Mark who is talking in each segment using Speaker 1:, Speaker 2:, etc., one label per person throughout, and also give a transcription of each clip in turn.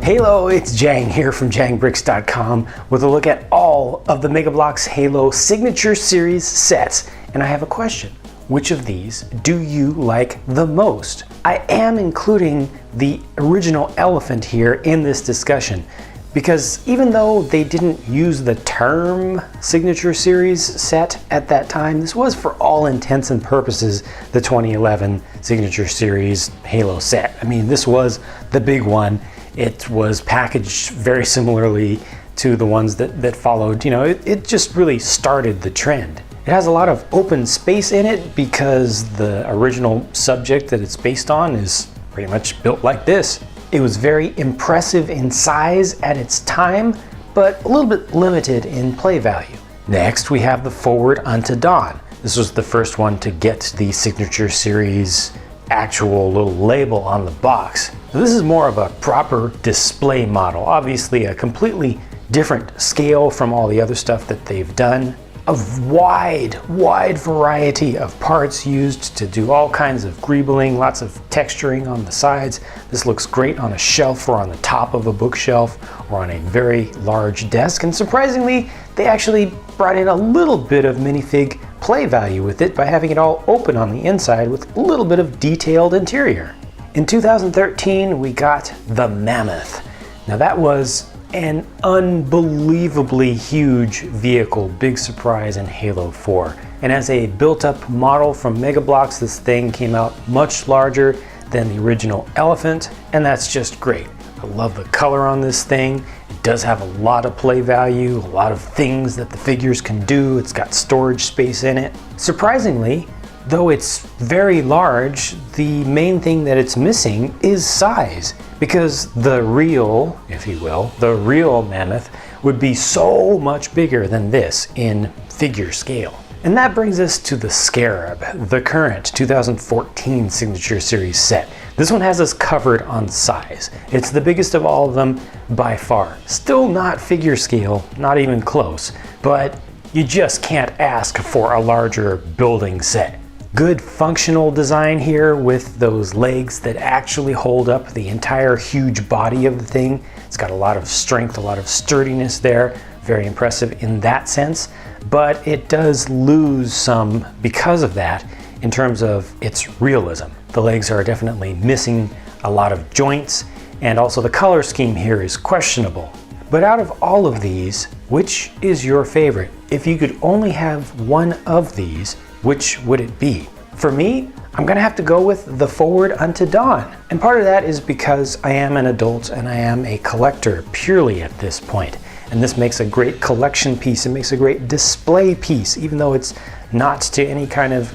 Speaker 1: Halo, it's Jang here from jangbricks.com with a look at all of the Mega Bloks Halo Signature Series sets. And I have a question. Which of these do you like the most? I am including the original elephant here in this discussion because even though they didn't use the term Signature Series set at that time, this was for all intents and purposes the 2011 Signature Series Halo set. I mean, this was the big one. It was packaged very similarly to the ones that followed. You know, it just really started the trend. It has a lot of open space in it because the original subject that it's based on is pretty much built like this. It was very impressive in size at its time, but a little bit limited in play value. Next, we have the Forward Unto Dawn. This was the first one to get the Signature Series actual little label on the box. So this is more of a proper display model. Obviously a completely different scale from all the other stuff that they've done. A wide variety of parts used to do all kinds of greebling, lots of texturing on the sides. This looks great on a shelf or on the top of a bookshelf or on a very large desk. And surprisingly, they actually brought in a little bit of minifig play value with it by having it all open on the inside with a little bit of detailed interior. In 2013, we got the Mammoth. Now that was an unbelievably huge vehicle, big surprise in Halo 4. And as a built-up model from Mega Bloks, this thing came out much larger than the original Elephant, and that's just great. I love the color on this thing. It does have a lot of play value, a lot of things that the figures can do. It's got storage space in it. Surprisingly, though it's very large, the main thing that it's missing is size, because the real, if you will, the real Mammoth would be so much bigger than this in figure scale. And that brings us to the Scarab, the current 2014 Signature Series set. This one has us covered on size. It's the biggest of all of them by far. Still not figure scale, not even close, but you just can't ask for a larger building set. Good functional design here with those legs that actually hold up the entire huge body of the thing. It's got a lot of strength, a lot of sturdiness there. Very impressive in that sense, but it does lose some because of that in terms of its realism. The legs are definitely missing a lot of joints, and also the color scheme here is questionable. But out of all of these, which is your favorite? If you could only have one of these, which would it be? For me, I'm gonna have to go with the Forward Unto Dawn. And part of that is because I am an adult and I am a collector purely at this point. And this makes a great collection piece. It makes a great display piece, even though it's not to any kind of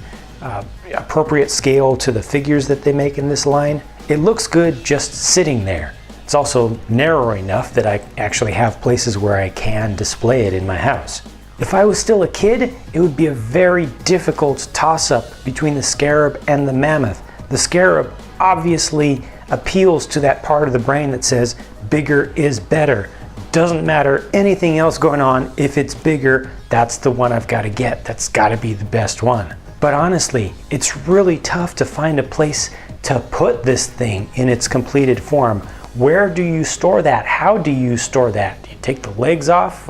Speaker 1: appropriate scale to the figures that they make in this line. It looks good just sitting there. It's also narrow enough that I actually have places where I can display it in my house. If I was still a kid, it would be a very difficult toss-up between the Scarab and the Mammoth. The Scarab obviously appeals to that part of the brain that says bigger is better. Doesn't matter anything else going on. If it's bigger, that's the one I've got to get. That's got to be the best one. But honestly, it's really tough to find a place to put this thing in its completed form. Where do you store that? How do you store that? Do you take the legs off?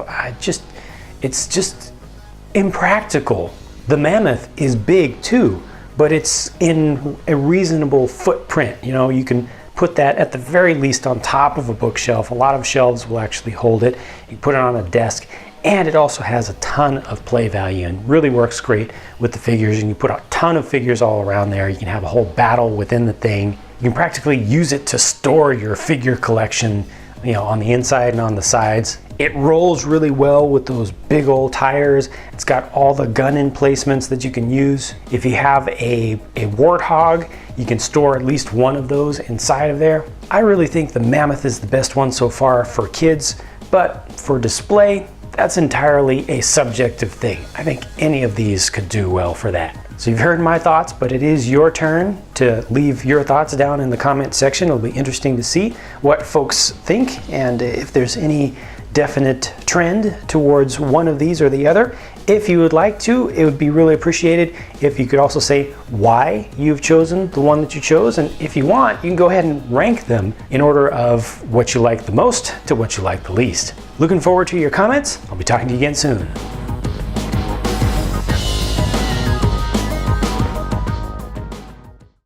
Speaker 1: It's just impractical. The Mammoth is big too, but it's in a reasonable footprint. You know, you can put that at the very least on top of a bookshelf. A lot of shelves will actually hold it. You can put it on a desk, and it also has a ton of play value and really works great with the figures. And you put a ton of figures all around there. You can have a whole battle within the thing. You can practically use it to store your figure collection, you know, on the inside and on the sides. It rolls really well with those big old tires. It's got all the gun emplacements that you can use. If you have a Warthog, you can store at least one of those inside of there. I really think the Mammoth is the best one so far for kids, but for display, that's entirely a subjective thing. I think any of these could do well for that. So you've heard my thoughts, but it is your turn to leave your thoughts down in the comment section. It'll be interesting to see what folks think, and if there's any definite trend towards one of these or the other. If you would like to, it would be really appreciated if you could also say why you've chosen the one that you chose, and if you want, you can go ahead and rank them in order of what you like the most to what you like the least. Looking forward to your comments. I'll be talking to you again soon.